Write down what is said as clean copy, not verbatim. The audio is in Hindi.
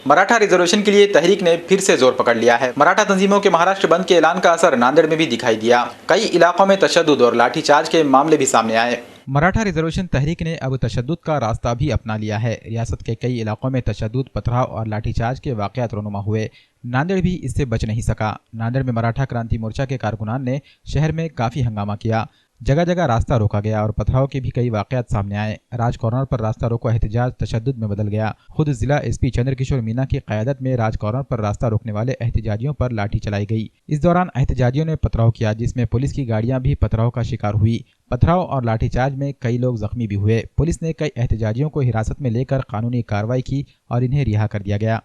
मराठा रिजर्वेशन के लिए तहरीक ने फिर से जोर पकड़ लिया है। मराठा तंजीमों के महाराष्ट्र बंद के ऐलान का असर नांदेड़ में भी दिखाई दिया। कई इलाकों में तशद्दुद और लाठीचार्ज के मामले भी सामने आए। मराठा रिजर्वेशन तहरीक ने अब तशद्दुद का रास्ता भी अपना लिया है। रियासत के कई इलाकों में तशद्दुद, पथराव और लाठीचार्ज के वाकयात रोनुमा हुए। नांदेड़ भी इससे बच नहीं सका। नांदेड़ में मराठा क्रांति मोर्चा के कारकुनान ने शहर में काफी हंगामा किया। जगह जगह रास्ता रोका गया और पथराव के भी कई वाकयात सामने आए। राज कॉर्नर पर रास्ता रोको एहतजाज तशद्दुद में बदल गया। खुद जिला एसपी चंद्रकिशोर मीना की क़यादत में राज कॉर्नर पर रास्ता रोकने वाले एहतजाजियों पर लाठी चलाई गई। इस दौरान एहतजाजियों ने पथराव किया, जिसमें पुलिस की गाड़ियां भी पथराव का शिकार हुई। पथराव और लाठीचार्ज में कई लोग जख्मी भी हुए। पुलिस ने कई एहतजाजियों को हिरासत में लेकर कानूनी कार्रवाई की और इन्हें रिहा कर दिया गया।